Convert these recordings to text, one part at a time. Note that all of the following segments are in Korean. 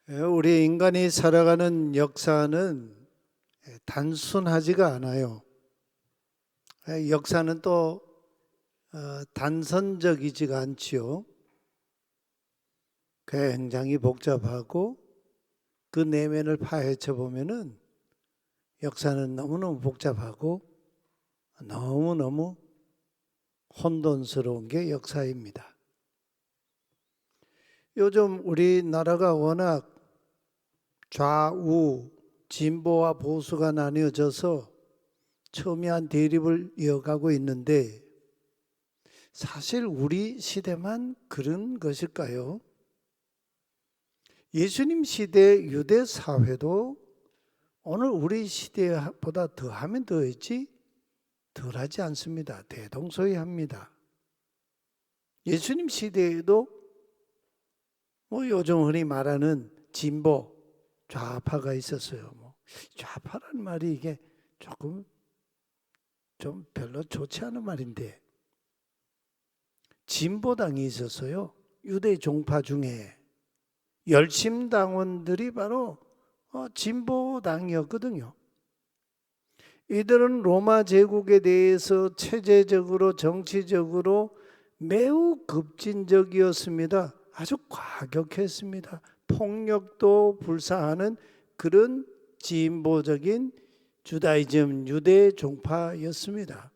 우리 인간이 살아가는 역사는 단순하지가 않아요. 역사는 또 단선적이지가 않지요. 굉장히 복잡하고 그 내면을 파헤쳐 보면은 역사는 너무너무 복잡하고 너무너무 혼돈스러운 게 역사입니다. 요즘 우리나라가 워낙 좌우, 진보와 보수가 나뉘어져서 첨예한 대립을 이어가고 있는데 사실 우리 시대만 그런 것일까요? 예수님 시대 유대 사회도 오늘 우리 시대보다 더하면 더했지 덜하지 않습니다. 대동소이합니다. 예수님 시대에도 요즘 흔히 말하는 진보, 좌파가 있었어요. 좌파라는 말이 이게 조금 좀 별로 좋지 않은 말인데 진보당이 있었어요. 유대 종파 중에 열심당원들이 바로 진보당이었거든요. 이들은 로마 제국에 대해서 체제적으로 정치적으로 매우 급진적이었습니다. 아주 과격했습니다. 폭력도 불사하는 그런 진보적인 주다이즘 유대 종파였습니다.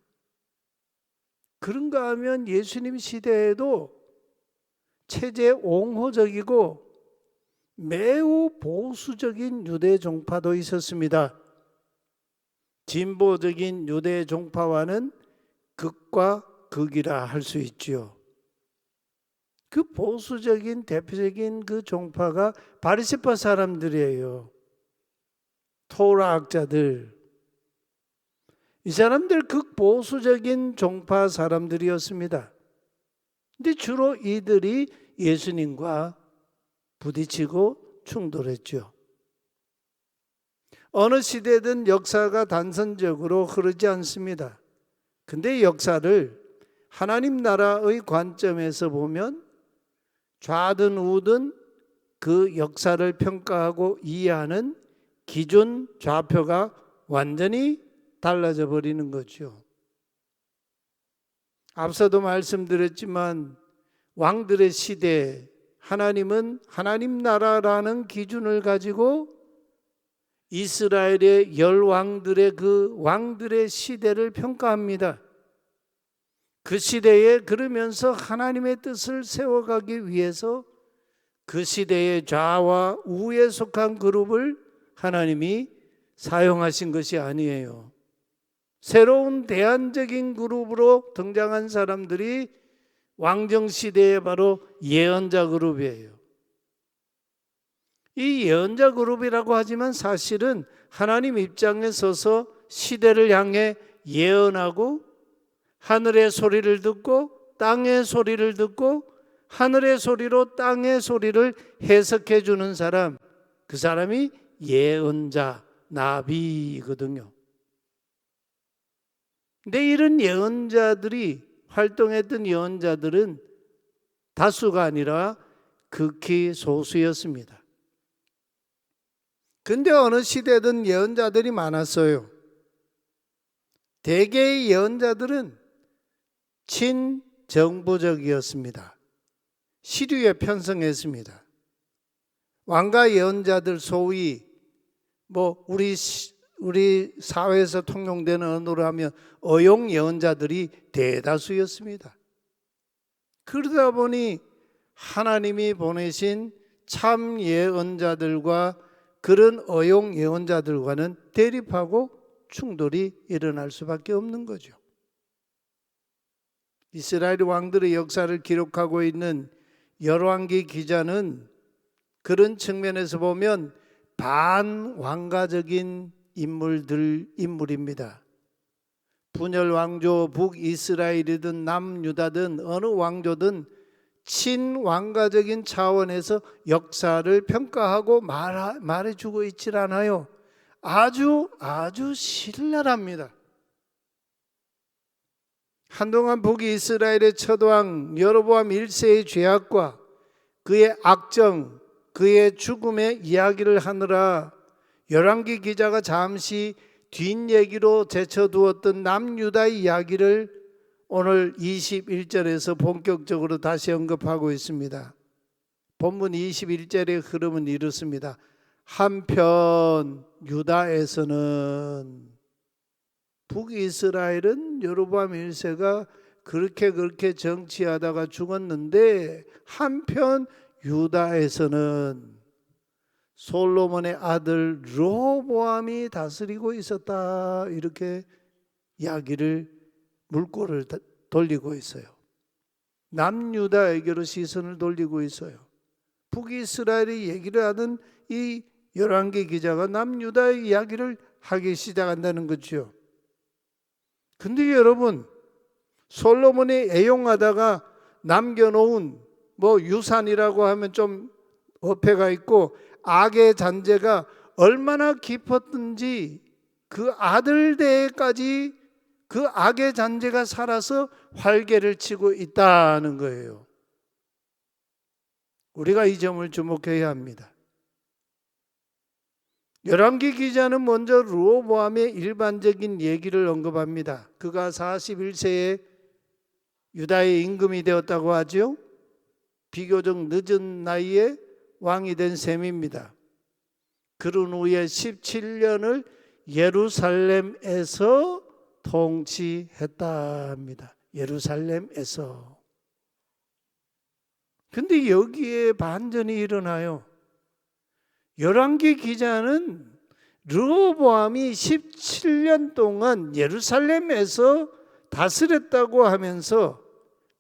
그런가 하면 예수님 시대에도 체제 옹호적이고 매우 보수적인 유대 종파도 있었습니다. 진보적인 유대 종파와는 극과 극이라 할 수 있지요. 그 보수적인 대표적인 그 종파가 바리새파 사람들이에요. 토라학자들. 이 사람들 극보수적인 종파 사람들이었습니다. 근데 주로 이들이 예수님과 부딪히고 충돌했죠. 어느 시대든 역사가 단선적으로 흐르지 않습니다. 근데 역사를 하나님 나라의 관점에서 보면 좌든 우든 그 역사를 평가하고 이해하는 기준 좌표가 완전히 달라져 버리는 거죠. 앞서도 말씀드렸지만 왕들의 시대, 하나님은 하나님 나라라는 기준을 가지고 이스라엘의 10왕들의 그 왕들의 시대를 평가합니다. 그 시대에 그러면서 하나님의 뜻을 세워가기 위해서 그 시대의 좌와 우에 속한 그룹을 하나님이 사용하신 것이 아니에요. 새로운 대안적인 그룹으로 등장한 사람들이 왕정시대의 바로 예언자 그룹이에요. 이 예언자 그룹이라고 하지만 사실은 하나님 입장에 서서 시대를 향해 예언하고 하늘의 소리를 듣고 땅의 소리를 듣고 하늘의 소리로 땅의 소리를 해석해 주는 사람, 그 사람이 예언자, 나비거든요. 근데 이런 예언자들이 활동했던 예언자들은 다수가 아니라 극히 소수였습니다. 근데 어느 시대든 예언자들이 많았어요. 대개의 예언자들은 친정부적이었습니다. 시류에 편성했습니다. 왕가 예언자들 소위 우리 사회에서 통용되는 언어로 하면 어용 예언자들이 대다수였습니다. 그러다 보니 하나님이 보내신 참 예언자들과 그런 어용 예언자들과는 대립하고 충돌이 일어날 수밖에 없는 거죠. 이스라엘 왕들의 역사를 기록하고 있는 열왕기 기자는 그런 측면에서 보면 반왕가적인 인물입니다. 분열 왕조 북이스라엘이든 남유다든 어느 왕조든 친왕가적인 차원에서 역사를 평가하고 말해주고 있질 않아요. 아주 신랄합니다. 한동안 북이스라엘의 첫왕 여로보암 1세의 죄악과 그의 악정, 그의 죽음의 이야기를 하느라 열왕기 기자가 잠시 뒷얘기로 제쳐두었던 남유다의 이야기를 오늘 21절에서 본격적으로 다시 언급하고 있습니다. 본문 21절의 흐름은 이렇습니다. 한편 유다에서는 북이스라엘은 여로보암 1세가 그렇게 정치하다가 죽었는데 한편 유다에서는 솔로몬의 아들 르호보암이 다스리고 있었다. 이렇게 이야기를 물꼬를 돌리고 있어요. 남유다에게로 시선을 돌리고 있어요. 북이스라엘의 얘기를 하는 이 열왕기 기자가 남유다의 이야기를 하기 시작한다는 거죠. 근데 여러분, 솔로몬이 애용하다가 남겨놓은 유산이라고 하면 좀 어폐가 있고 악의 잔재가 얼마나 깊었든지 그 아들 대에까지 그 악의 잔재가 살아서 활개를 치고 있다는 거예요. 우리가 이 점을 주목해야 합니다. 열왕기 기자는 먼저 르호보암의 일반적인 얘기를 언급합니다. 그가 41세에 유다의 임금이 되었다고 하죠. 비교적 늦은 나이에 왕이 된 셈입니다. 그런 후에 17년을 예루살렘에서 통치했답니다. 예루살렘에서. 근데 여기에 반전이 일어나요. 열왕기 기자는 르호보암이 17년 동안 예루살렘에서 다스렸다고 하면서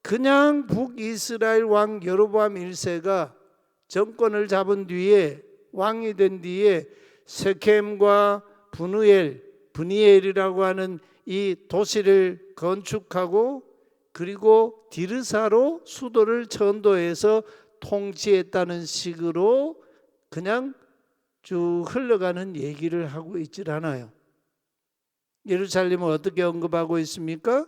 그냥 북이스라엘 왕 여로보암 1세가 정권을 잡은 뒤에 왕이 된 뒤에 세켐과 브니엘이라고 하는 이 도시를 건축하고 그리고 디르사로 수도를 천도해서 통치했다는 식으로 그냥 쭉 흘러가는 얘기를 하고 있질 않아요. 예루살렘을 어떻게 언급하고 있습니까?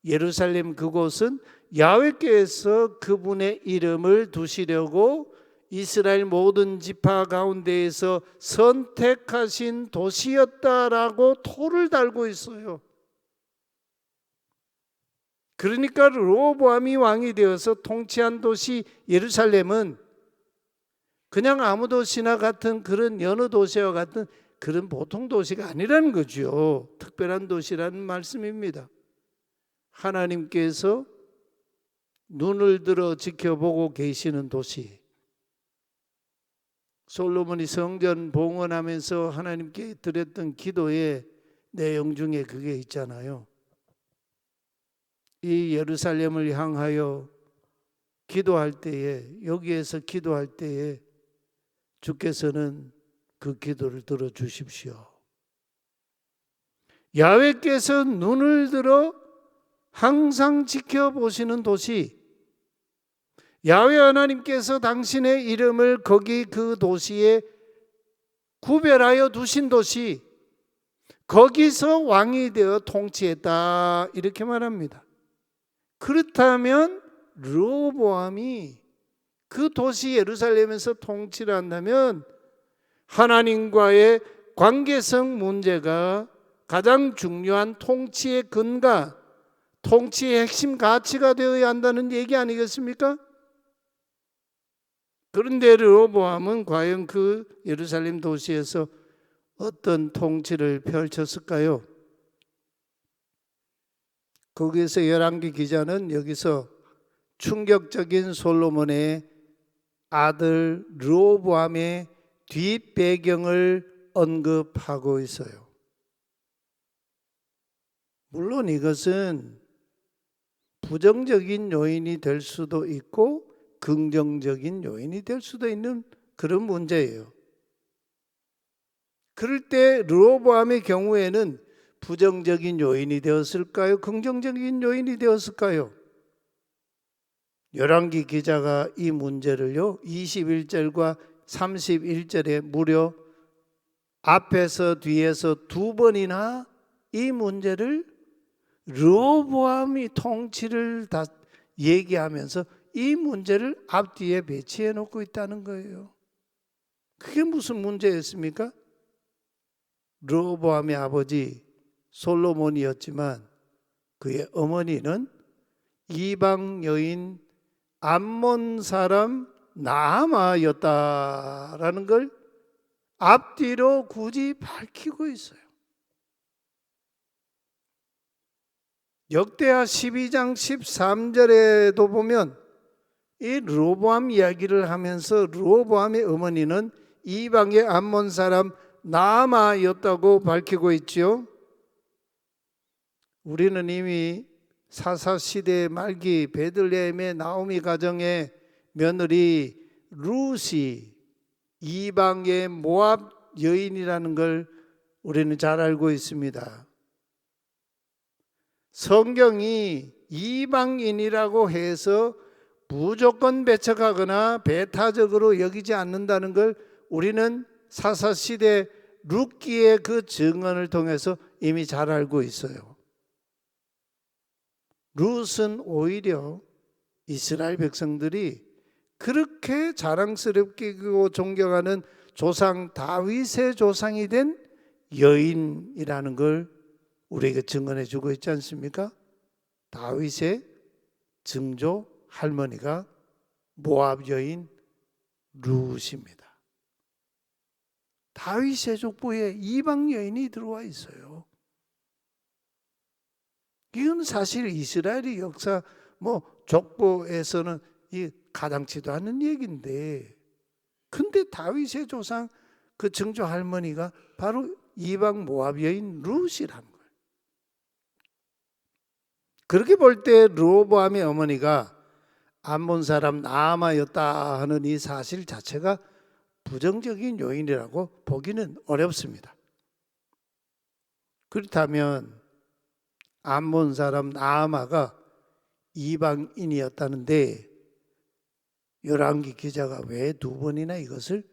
예루살렘 그곳은 야훼께서 그분의 이름을 두시려고 이스라엘 모든 지파 가운데에서 선택하신 도시였다라고 토를 달고 있어요. 그러니까 르호보암이 왕이 되어서 통치한 도시 예루살렘은 그냥 아무 도시나 같은 그런 여느 도시와 같은 그런 보통 도시가 아니라는 거죠. 특별한 도시라는 말씀입니다. 하나님께서 눈을 들어 지켜보고 계시는 도시. 솔로몬이 성전 봉헌하면서 하나님께 드렸던 기도의 내용 중에 그게 있잖아요. 이 예루살렘을 향하여 기도할 때에, 여기에서 기도할 때에 주께서는 그 기도를 들어주십시오. 야훼께서 눈을 들어 항상 지켜보시는 도시, 야훼 하나님께서 당신의 이름을 거기 그 도시에 구별하여 두신 도시, 거기서 왕이 되어 통치했다 이렇게 말합니다. 그렇다면 르호보암이 그 도시 예루살렘에서 통치를 한다면 하나님과의 관계성 문제가 가장 중요한 통치의 근간, 통치의 핵심 가치가 되어야 한다는 얘기 아니겠습니까? 그런데 르호보암은 과연 그 예루살렘 도시에서 어떤 통치를 펼쳤을까요? 거기에서 열왕기 기자는 여기서 충격적인 솔로몬의 아들 르호보암의 뒷배경을 언급하고 있어요. 물론 이것은 부정적인 요인이 될 수도 있고 긍정적인 요인이 될 수도 있는 그런 문제예요. 그럴 때 르호보암의 경우에는 부정적인 요인이 되었을까요? 긍정적인 요인이 되었을까요? 열왕기 기자가 이 문제를요 21절과 31절에 무려 앞에서 뒤에서 두 번이나 이 문제를 르호보암이 통치를 다 얘기하면서 이 문제를 앞뒤에 배치해 놓고 있다는 거예요. 그게 무슨 문제였습니까? 르호보암의 아버지 솔로몬이었지만 그의 어머니는 이방 여인 암몬 사람 나아마였다라는 걸 앞뒤로 굳이 밝히고 있어요. 역대하 12장 13절에도 보면 이 르호보암 이야기를 하면서 르호보암의 어머니는 이방의 암몬 사람 나아마였다고 밝히고 있지요. 우리는 이미 사사시대 말기 베들레헴의 나오미 가정의 며느리 룻이 이방의 모압 여인이라는 걸 우리는 잘 알고 있습니다. 성경이 이방인이라고 해서 무조건 배척하거나 배타적으로 여기지 않는다는 걸 우리는 사사시대 룻기의 그 증언을 통해서 이미 잘 알고 있어요. 룻은 오히려 이스라엘 백성들이 그렇게 자랑스럽게 그리고 존경하는 조상 다윗의 조상이 된 여인이라는 걸 우리에게 증언해 주고 있지 않습니까? 다윗의 증조 할머니가 모압 여인 룻입니다. 다윗의 족보에 이방 여인이 들어와 있어요. 이건 사실 이스라엘의 역사 족보에서는 가당치도 않은 얘기인데, 근데 다윗의 조상 그 증조 할머니가 바로 이방 모압 여인 룻이라는 거예요. 그렇게 볼 때 르호보암의 어머니가 암몬 사람 나아마였다 하는 이 사실 자체가 부정적인 요인이라고 보기는 어렵습니다. 그렇다면 암몬 사람 나아마가 이방인이었다는데 열왕기 기자가 왜 두 번이나 이것을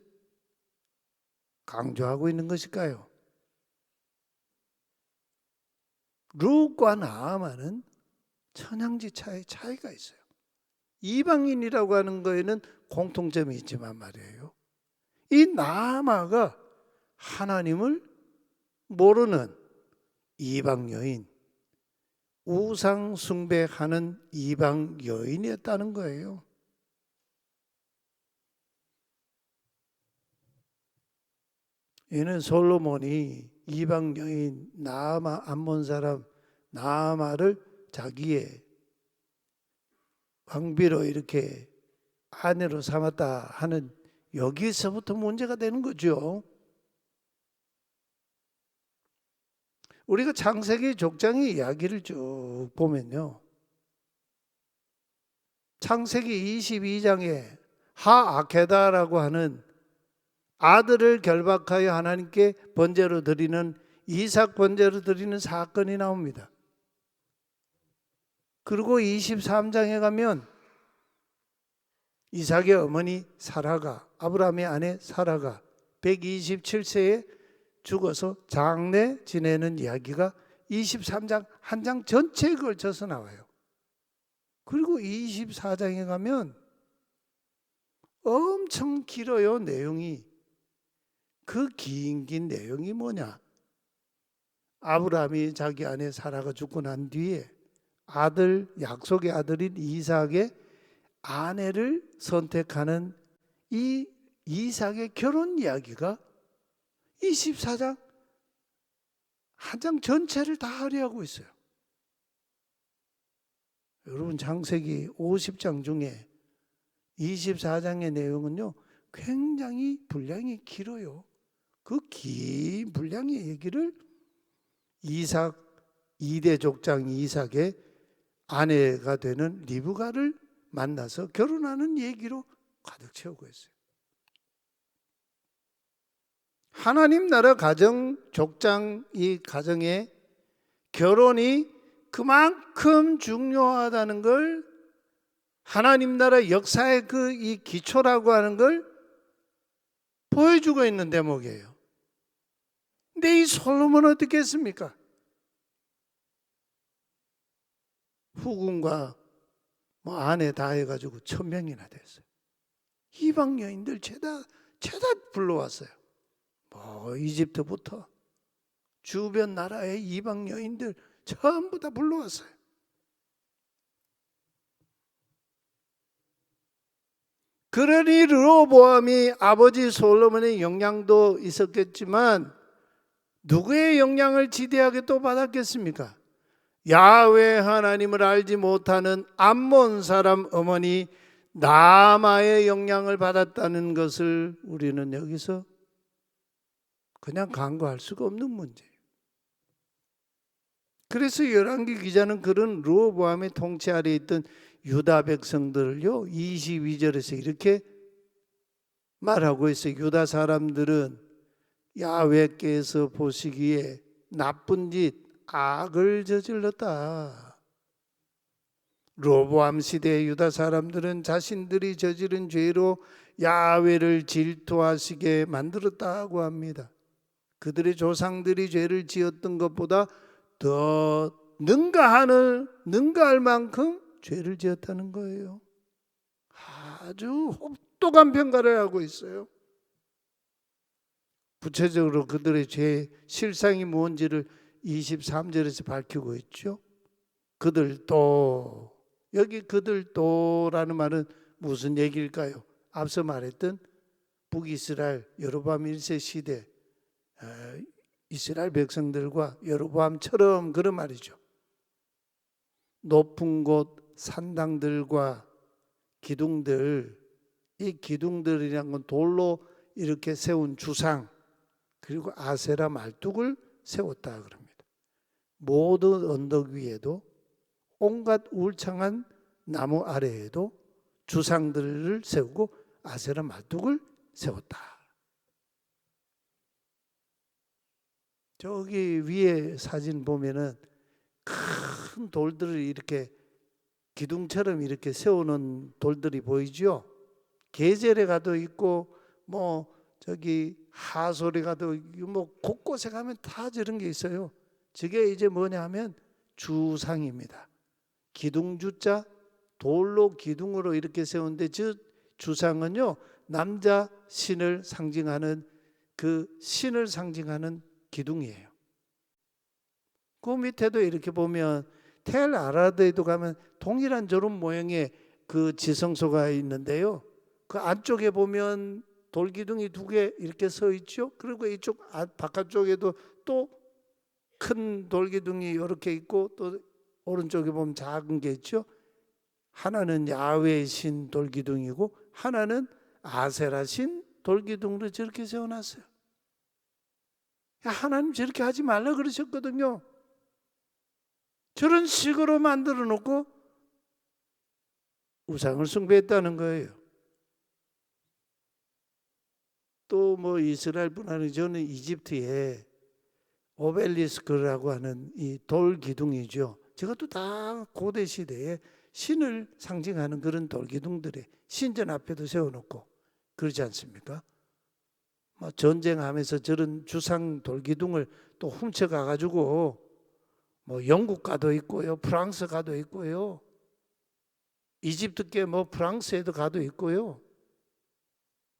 강조하고 있는 것일까요? 룻과 나아마는 천양지차의 차이가 있어요. 이방인이라고 하는 거에는 공통점이 있지만 말이에요, 이 나아마가 하나님을 모르는 이방 여인, 우상 숭배하는 이방 여인이었다는 거예요. 이는 솔로몬이 이방 여인 나아마, 암몬 사람 나아마를 자기의 왕비로 이렇게 아내로 삼았다 하는 여기서부터 문제가 되는 거죠. 우리가 창세기 족장의 이야기를 쭉 보면요, 창세기 22장에 하아케다라고 하는 아들을 결박하여 하나님께 번제로 드리는, 이삭 번제로 드리는 사건이 나옵니다. 그리고 23장에 가면 이삭의 어머니 사라가, 아브라함의 아내 사라가 127세에 죽어서 장례 지내는 이야기가 23장 한 장 전체에 걸쳐서 나와요. 그리고 24장에 가면 엄청 길어요, 내용이. 그 긴 내용이 뭐냐? 아브라함이 자기 아내 사라가 죽고 난 뒤에 아들, 약속의 아들인 이삭의 아내를 선택하는 이 이삭의 결혼 이야기가 24장 한 장 전체를 다 할애하고 있어요. 여러분, 창세기 50장 중에 24장의 내용은요 굉장히 분량이 길어요. 그 긴 분량의 얘기를 이삭 2대 족장 이삭의 아내가 되는 리브가를 만나서 결혼하는 얘기로 가득 채우고 있어요. 하나님 나라 가정 족장, 이 가정의 결혼이 그만큼 중요하다는 걸, 하나님 나라 역사의 그 이 기초라고 하는 걸 보여주고 있는 대목이에요. 근데 이 솔로몬은 어떻게 했습니까? 후궁과 아내 다 해가지고 1000명이나 됐어요. 이방 여인들 죄다 죄다 불러왔어요. 뭐 이집트부터 주변 나라의 이방 여인들 전부 다 불러왔어요. 그러니 르호보암이 아버지 솔로몬의 영향도 있었겠지만 누구의 영향을 지대하게 또 받았겠습니까? 야훼 하나님을 알지 못하는 암몬 사람 어머니 나아마의 영향을 받았다는 것을 우리는 여기서 그냥 간과할 수가 없는 문제예요. 그래서 열왕기 기자는 그런 르호보암의 통치 아래에 있던 유다 백성들을요 22절에서 이렇게 말하고 있어요. 유다 사람들은 야훼께서 보시기에 나쁜 짓 악을 저질렀다. 르호보암 시대의 유다 사람들은 자신들이 저지른 죄로 야훼를 질투하시게 만들었다고 합니다. 그들의 조상들이 죄를 지었던 것보다 더 능가할 만큼 죄를 지었다는 거예요. 아주 혹독한 평가를 하고 있어요. 구체적으로 그들의 죄 실상이 뭔지를 23절에서 밝히고 있죠. 그들도, 여기 그들도라는 말은 무슨 얘기일까요? 앞서 말했던 북이스라엘 여로보암 1세 시대 이스라엘 백성들과 여로보암처럼 그런 말이죠. 높은 곳 산당들과 기둥들, 이 기둥들이란 건 돌로 이렇게 세운 주상, 그리고 아세라 말뚝을 세웠다 그럽니다. 모든 언덕 위에도 온갖 울창한 나무 아래에도 주상들을 세우고 아세라 말뚝을 세웠다. 저기 위에 사진 보면은 큰 돌들을 이렇게 기둥처럼 이렇게 세우는 돌들이 보이죠. 게젤에 가도 있고 뭐 저기 하솔에 가도 뭐 곳곳에 가면 다 저런 게 있어요. 저게 이제 뭐냐면 주상입니다. 기둥주자 돌로 기둥으로 이렇게 세우는데 저 주상은요 남자 신을 상징하는 그 신을 상징하는 기둥이에요. 그 밑에도 이렇게 보면 텔 아라드에도 가면 동일한 저런 모양의 그 지성소가 있는데요. 그 안쪽에 보면 돌기둥이 2개 이렇게 서 있죠. 그리고 이쪽 바깥쪽에도 또 큰 돌기둥이 이렇게 있고 또 오른쪽에 보면 작은 게 있죠. 하나는 야훼 신 돌기둥이고 하나는 아세라 신 돌기둥으로 저렇게 세워놨어요. 하나님 저렇게 하지 말라 그러셨거든요. 저런 식으로 만들어 놓고 우상을 숭배했다는 거예요. 또 뭐 이스라엘뿐 아니라 저는 이집트에 오벨리스크라고 하는 이 돌 기둥이죠. 저것도 다 고대 시대에 신을 상징하는 그런 돌 기둥들에 신전 앞에도 세워놓고 그러지 않습니까? 뭐 전쟁하면서 저런 주상 돌 기둥을 또 훔쳐가 가지고 뭐 영국 가도 있고요, 프랑스 가도 있고요, 이집트계 뭐 프랑스에도 가도 있고요.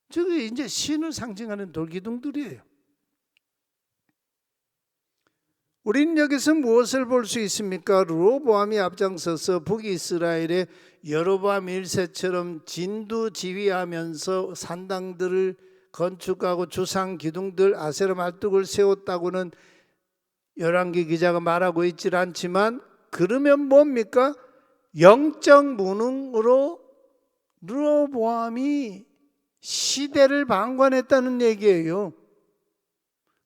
저게 이제 신을 상징하는 돌기둥들이에요. 우리는 여기서 무엇을 볼 수 있습니까? 르호보암이 앞장서서 북이스라엘의 여로보암 1세처럼 진두지휘하면서 산당들을 건축하고 주상 기둥들 아세라 말뚝을 세웠다고는 열왕기 기자가 말하고 있질 않지만, 그러면 뭡니까? 영적 무능으로 르호보암이 시대를 방관했다는 얘기예요.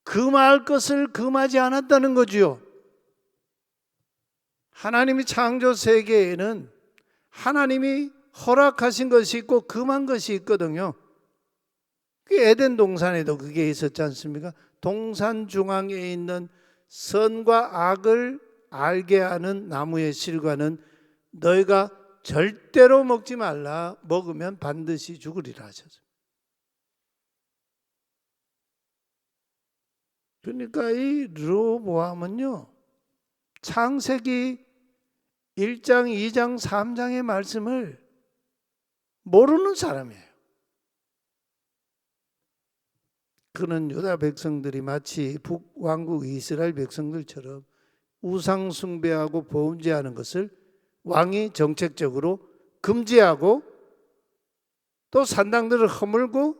금할 것을 금하지 않았다는 거지요. 하나님이 창조 세계에는 하나님이 허락하신 것이 있고 금한 것이 있거든요. 그 에덴 동산에도 그게 있었지 않습니까? 동산 중앙에 있는 선과 악을 알게 하는 나무의 실과는 너희가 절대로 먹지 말라, 먹으면 반드시 죽으리라 하셨어요. 그러니까 이 르호보암은요, 창세기 1장, 2장, 3장의 말씀을 모르는 사람이에요. 그는 유다 백성들이 마치 북왕국 이스라엘 백성들처럼 우상 숭배하고 범죄하는 것을 왕이 정책적으로 금지하고 또 산당들을 허물고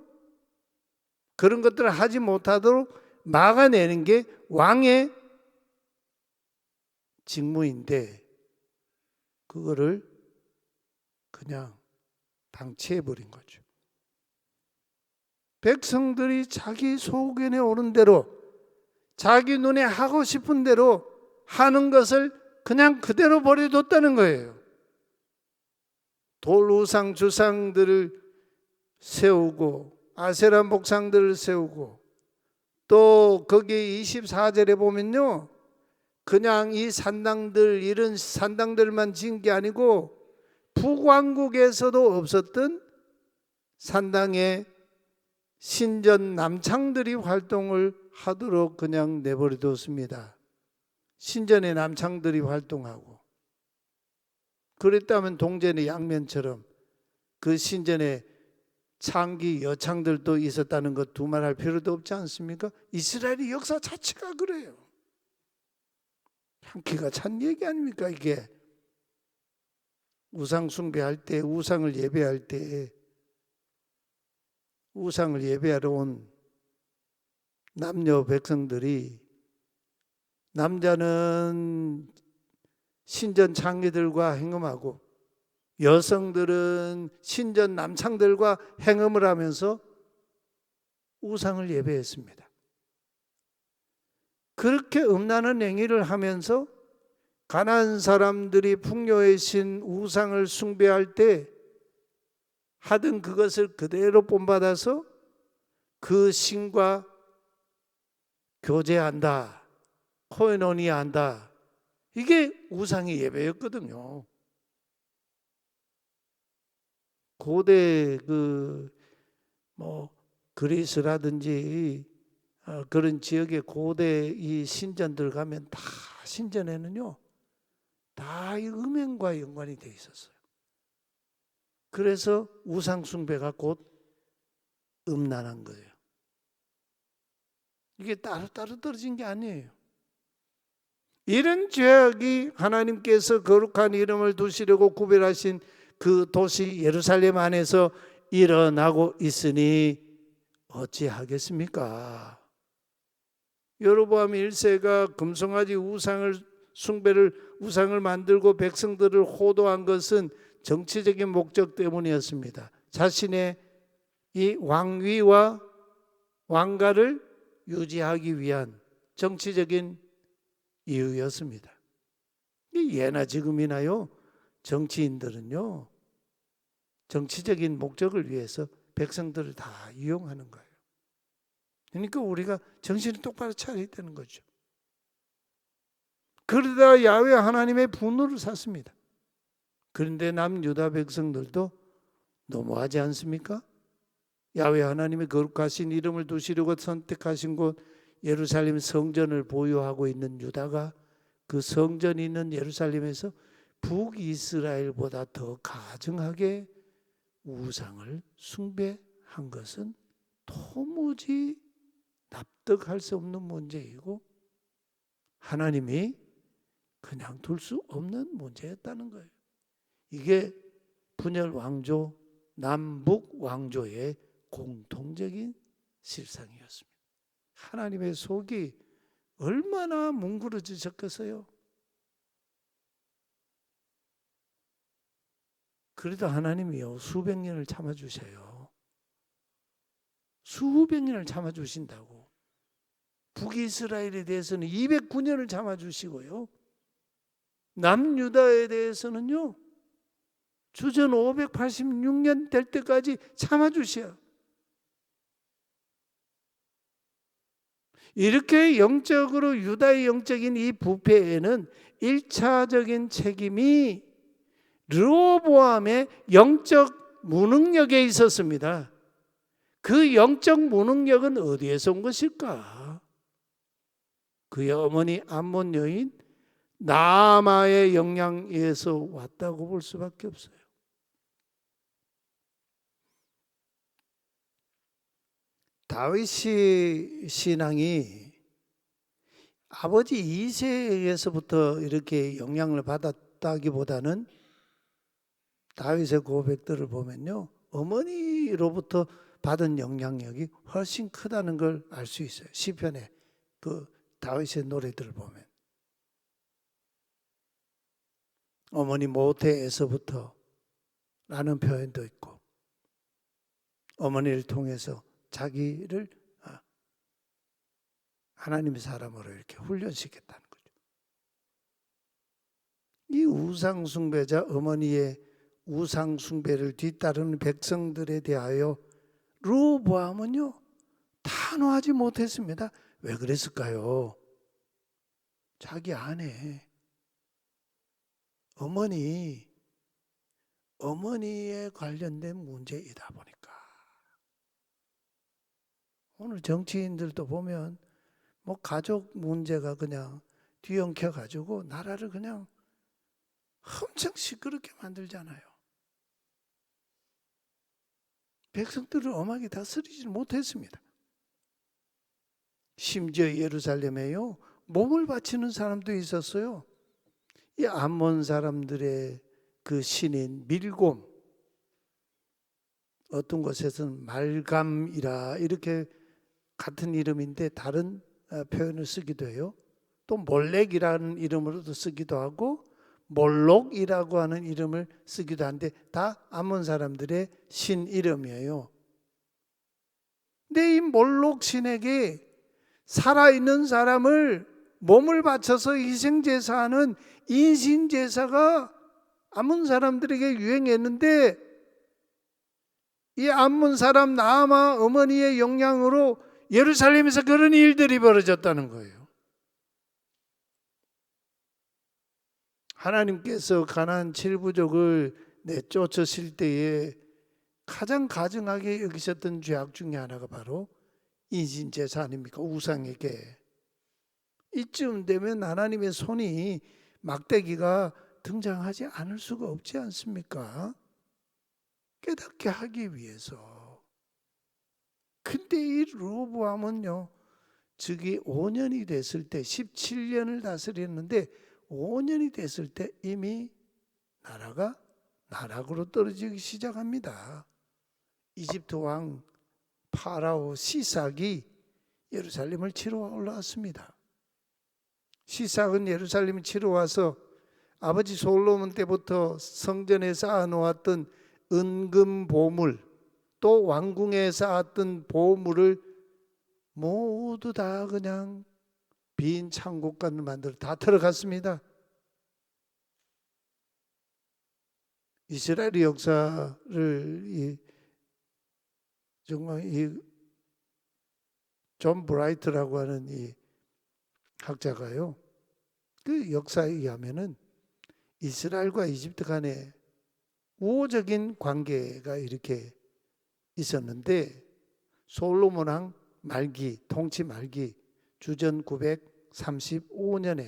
그런 것들을 하지 못하도록 막아내는 게 왕의 직무인데 그거를 그냥 방치해버린 거죠. 백성들이 자기 소견에 오른 대로 자기 눈에 하고 싶은 대로 하는 것을 그냥 그대로 버려뒀다는 거예요. 돌 우상 주상들을 세우고 아세라 목상들을 세우고 또 거기 24절에 보면요, 그냥 이 산당들 이런 산당들만 지은 게 아니고 북왕국에서도 없었던 산당에 신전 남창들이 활동을 하도록 그냥 내버려뒀습니다. 신전의 남창들이 활동하고, 그랬다면 동전의 양면처럼 그 신전에 창기 여창들도 있었다는 것 두말할 필요도 없지 않습니까? 이스라엘의 역사 자체가 그래요. 기가 찬 얘기 아닙니까 이게? 우상 숭배할 때, 우상을 예배할 때, 우상을 예배하러 온 남녀 백성들이, 남자는 신전 창기들과 행음하고 여성들은 신전 남창들과 행음을 하면서 우상을 예배했습니다. 그렇게 음란한 행위를 하면서 가나안 사람들이 풍요의 신 우상을 숭배할 때 하던 그것을 그대로 본받아서 그 신과 교제한다, 코에노니아한다, 이게 우상의 예배였거든요. 고대 그리스라든지 그런 지역의 고대 이 신전들 가면 다 신전에는요 다 이 음행과 연관이 돼 있었어요. 그래서 우상 숭배가 곧 음란한 거예요. 이게 따로 떨어진 게 아니에요. 이런 죄악이 하나님께서 거룩한 이름을 두시려고 구별하신 그 도시 예루살렘 안에서 일어나고 있으니 어찌하겠습니까? 여로보암 1세가 금송아지 우상을 만들고 백성들을 호도한 것은 정치적인 목적 때문이었습니다. 자신의 이 왕위와 왕가를 유지하기 위한 정치적인 이유였습니다. 예나 지금이나요, 정치인들은요 정치적인 목적을 위해서 백성들을 다 이용하는 거예요. 그러니까 우리가 정신을 똑바로 차려야 되는 거죠. 그러다 야훼 하나님의 분노를 샀습니다. 그런데 남유다 백성들도 너무하지 않습니까? 야훼 하나님의 거룩하신 이름을 두시려고 선택하신 곳 예루살렘 성전을 보유하고 있는 유다가 그 성전이 있는 예루살렘에서 북이스라엘보다 더 가증하게 우상을 숭배한 것은 도무지 납득할 수 없는 문제이고 하나님이 그냥 둘 수 없는 문제였다는 거예요. 이게 분열 왕조, 남북 왕조의 공통적인 실상이었습니다. 하나님의 속이 얼마나 뭉그러지셨겠어요? 그래도 하나님이요 수백 년을 참아주세요. 수백 년을 참아주신다고. 북이스라엘에 대해서는 209년을 참아주시고요, 남유다에 대해서는요 주전 586년 될 때까지 참아주셔. 이렇게 영적으로 유다의 영적인 이 부패에는 1차적인 책임이 르호보암의 영적 무능력에 있었습니다. 그 영적 무능력은 어디에서 온 것일까? 그의 어머니 암몬 여인 나아마의 영향에서 왔다고 볼 수밖에 없어요. 다윗의 신앙이 아버지 이새에게서부터 이렇게 영향을 받았다기보다는 다윗의 고백들을 보면요, 어머니로부터 받은 영향력이 훨씬 크다는 걸 알 수 있어요. 시편의 그 다윗의 노래들을 보면 어머니 모태에서부터 라는 표현도 있고, 어머니를 통해서 자기를 하나님의 사람으로 이렇게 훈련시켰다는 거죠. 이 우상숭배자, 어머니의 우상숭배를 뒤따르는 백성들에 대하여 르호보암은요 단호하지 못했습니다. 왜 그랬을까요? 자기 아내, 어머니에 관련된 문제이다 보니까. 오늘 정치인들도 보면 뭐 가족 문제가 그냥 뒤엉켜 가지고 나라를 그냥 엄청 시끄럽게 만들잖아요. 백성들을 엄하게 다스리지 못했습니다. 심지어 예루살렘에요 몸을 바치는 사람도 있었어요. 이 암몬 사람들의 그 신인 밀곰, 어떤 곳에서는 말감이라 이렇게 같은 이름인데 다른 표현을 쓰기도 해요. 또 몰렉이라는 이름으로도 쓰기도 하고 몰록이라고 하는 이름을 쓰기도 한데 다 암몬 사람들의 신 이름이에요. 근데 이 몰록 신에게 살아있는 사람을 몸을 바쳐서 희생제사하는 인신제사가 암몬 사람들에게 유행했는데, 이 암몬 사람 나아마 어머니의 영향으로 예루살렘에서 그런 일들이 벌어졌다는 거예요. 하나님께서 가나안 7부족을 내쫓으실 때에 가장 가증하게 여기셨던 죄악 중에 하나가 바로 인신제사 아닙니까? 우상에게. 이쯤 되면 하나님의 손이, 막대기가 등장하지 않을 수가 없지 않습니까? 깨닫게 하기 위해서. 근데 이 르호보암은요, 즉위 5년이 됐을 때, 17년을 다스렸는데 5년이 됐을 때 이미 나라가 나락으로 떨어지기 시작합니다. 이집트 왕 파라오 시삭이 예루살렘을 치러 올라왔습니다. 시삭은 예루살렘을 치러 와서 아버지 솔로몬 때부터 성전에 쌓아놓았던 은금 보물, 또 왕궁에 쌓았던 보물을 모두 다 그냥 빈 창고간을 만들어 다 들어갔습니다. 이스라엘의 역사를 정말 존 브라이트라고 하는 이 학자가요, 그 역사에 의하면은 이스라엘과 이집트 간에 우호적인 관계가 이렇게 있었는데, 솔로몬 왕 말기, 통치 말기 주전 935년에,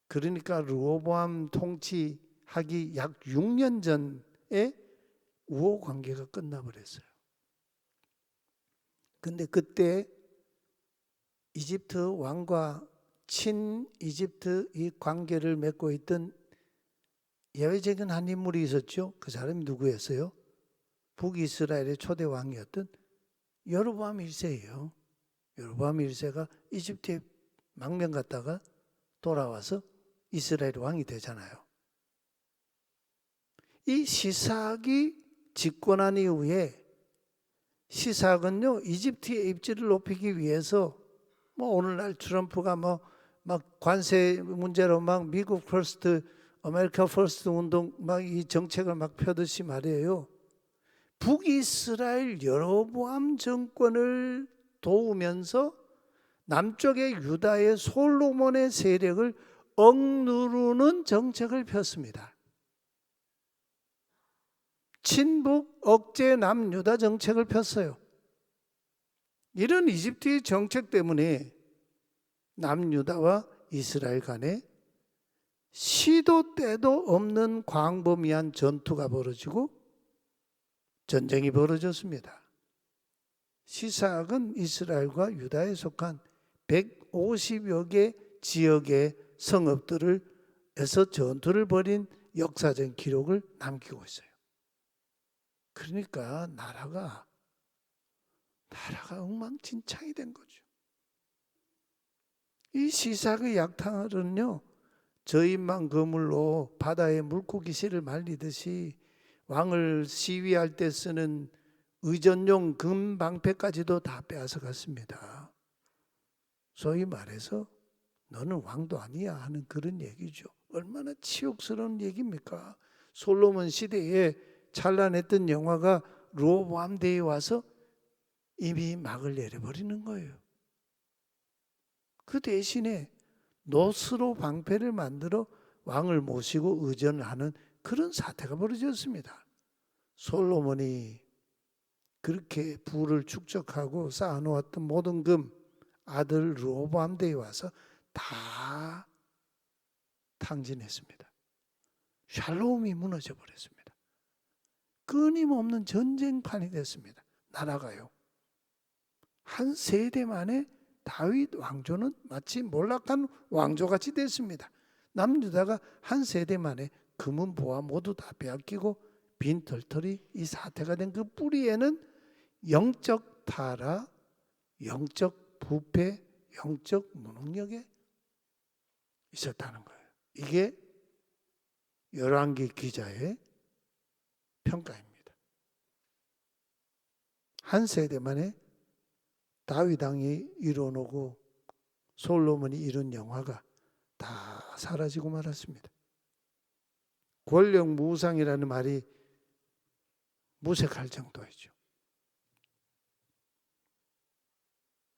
그러니까 르호보암 통치하기 약 6년 전에 우호 관계가 끝나버렸어요. 근데 그때 이집트 왕과 친 이집트 이 관계를 맺고 있던 예외적인 한 인물이 있었죠. 그 사람이 누구였어요? 북이스라엘의 초대 왕이었던 여로보암 1세예요. 여로보암 1세가 이집트에 망명 갔다가 돌아와서 이스라엘 왕이 되잖아요. 이 시삭이 집권한 이후에, 시삭은요 이집트의 입지를 높이기 위해서 뭐 오늘날 트럼프가 막 관세 문제로 막 미국 퍼스트, 아메리카 퍼스트 운동 막 이 정책을 막 펴듯이 말이에요. 북이스라엘 여로보암 정권을 도우면서 남쪽의 유다의 솔로몬의 세력을 억누르는 정책을 폈습니다. 친북 억제 남유다 정책을 폈어요. 이런 이집트의 정책 때문에 남유다와 이스라엘 간에 시도 때도 없는 광범위한 전투가 벌어지고 전쟁이 벌어졌습니다. 시삭은 이스라엘과 유다에 속한 150여 개 지역의 성읍들에서 전투를 벌인 역사적인 기록을 남기고 있어요. 그러니까 나라가 엉망진창이 된 거죠. 이 시삭의 약탈은요, 저인만 거물로 바다에 물고기 씨를 말리듯이 왕을 시위할 때 쓰는 의전용 금방패까지도 다 빼앗아 갔습니다. 소위 말해서 너는 왕도 아니야 하는 그런 얘기죠. 얼마나 치욕스러운 얘기입니까? 솔로몬 시대에 찬란했던 영화가 르호보암 때에 와서 이미 막을 내려버리는 거예요. 그 대신에 노스로 방패를 만들어 왕을 모시고 의전을 하는 그런 사태가 벌어졌습니다. 솔로몬이 그렇게 부를 축적하고 쌓아놓았던 모든 금 아들 르호보암 때에 와서 다 탕진했습니다. 샬롬이 무너져 버렸습니다. 끊임없는 전쟁판이 됐습니다. 나라가요. 한 세대 만에 다윗 왕조는 마치 몰락한 왕조같이 됐습니다. 남유다가 한 세대 만에 금은 보화 모두 다 빼앗기고 빈털털이 이 사태가 된 그 뿌리에는 영적 타락, 영적 부패, 영적 무능력에 있었다는 거예요. 이게 열왕기 기자의 평가입니다. 한 세대 만에 다윗 왕이 이뤄놓고 솔로몬이 이룬 영화가 다 사라지고 말았습니다. 권력 무상이라는 말이 무색할 정도이죠.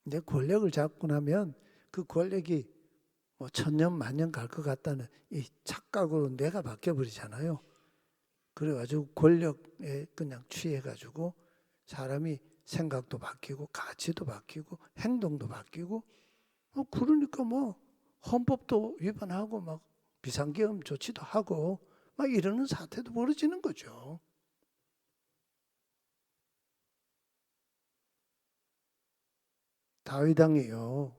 근데 권력을 잡고 나면 그 권력이 뭐 천년 만년 갈 것 같다는 이 착각으로 뇌가 바뀌어버리잖아요. 그래가지고 권력에 그냥 취해가지고 사람이 생각도 바뀌고 가치도 바뀌고 행동도 바뀌고 그러니까 뭐 헌법도 위반하고 막 비상계엄 조치도 하고 막 이러는 사태도 벌어지는 거죠. 다윗 왕이요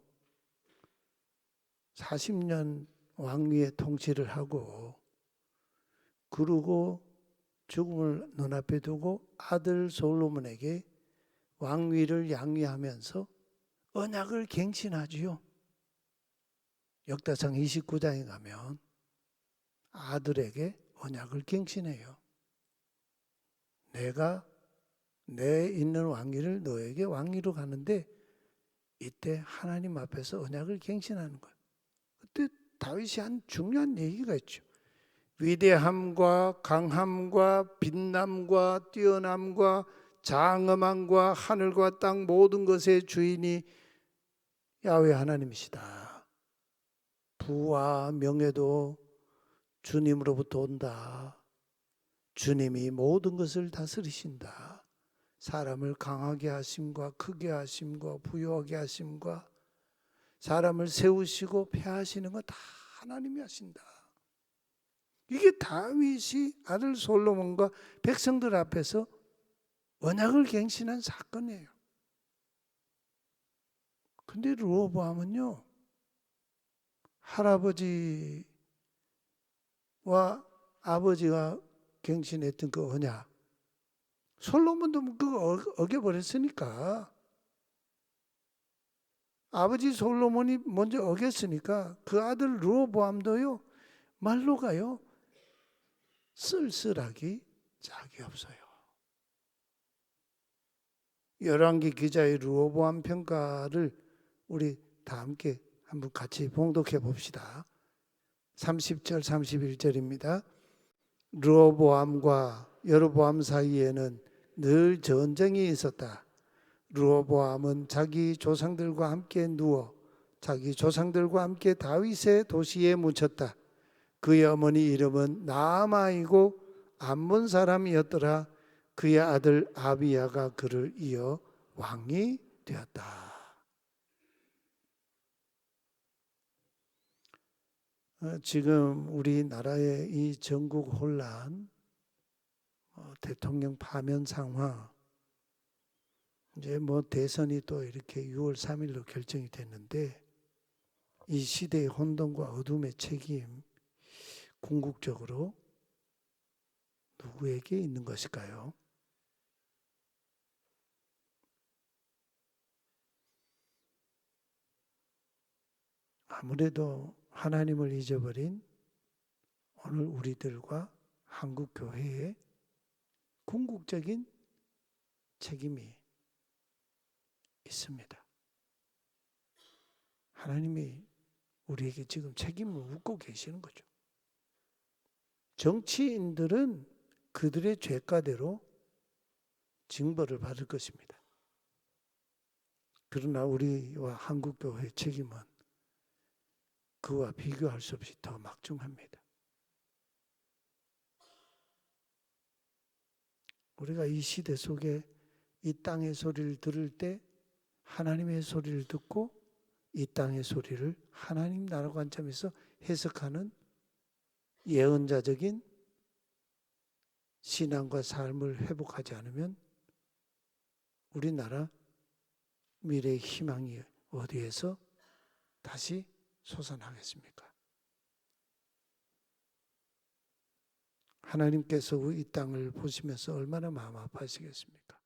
40년 왕위의 통치를 하고 그러고 죽음을 눈앞에 두고 아들 솔로몬에게 왕위를 양위하면서 언약을 갱신하지요. 역대상 29장에 가면 아들에게 언약을 갱신해요. 내가 내 있는 왕위를 너에게 왕위로 가는데 이때 하나님 앞에서 언약을 갱신하는 거예요. 그때 다윗이 한 중요한 얘기가 있죠. 위대함과 강함과 빛남과 뛰어남과 장엄함과 하늘과 땅 모든 것의 주인이 야훼 하나님이시다. 부와 명예도 주님으로부터 온다. 주님이 모든 것을 다스리신다. 사람을 강하게 하심과 크게 하심과 부유하게 하심과 사람을 세우시고 폐하시는 건 다 하나님이 하신다. 이게 다윗이 아들 솔로몬과 백성들 앞에서 언약을 갱신한 사건이에요. 근데 르호보암은요, 할아버지와 아버지가 갱신했던 그 언약, 솔로몬도 그거 어겨버렸으니까, 아버지 솔로몬이 먼저 어겼으니까 그 아들 르호보암도요, 말로가요, 쓸쓸하기 짝이 없어요. 열왕기 기자의 르호보암 평가를 우리 다 함께 한번 같이 봉독해 봅시다. 30절 31절입니다. 르호보암과 여로보암 사이에는 늘 전쟁이 있었다. 르호보암은 자기 조상들과 함께 누워 자기 조상들과 함께 다윗의 도시에 묻혔다. 그의 어머니 이름은 나아마이고 암몬 사람이었더라. 그의 아들 아비야가 그를 이어 왕이 되었다. 지금 우리나라의 이 전국 혼란, 대통령 파면 상황, 이제 뭐 대선이 또 이렇게 6월 3일로 결정이 됐는데 이 시대의 혼돈과 어둠의 책임 궁극적으로 누구에게 있는 것일까요? 아무래도 하나님을 잊어버린 오늘 우리들과 한국 교회의 궁극적인 책임이 있습니다. 하나님이 우리에게 지금 책임을 묻고 계시는 거죠. 정치인들은 그들의 죄가대로 징벌을 받을 것입니다. 그러나 우리와 한국교회의 책임은 그와 비교할 수 없이 더 막중합니다. 우리가 이 시대 속에 이 땅의 소리를 들을 때 하나님의 소리를 듣고 이 땅의 소리를 하나님 나라 관점에서 해석하는 예언자적인 신앙과 삶을 회복하지 않으면 우리나라 미래의 희망이 어디에서 다시 솟아나겠습니까? 하나님께서 이 땅을 보시면서 얼마나 마음 아파하시겠습니까?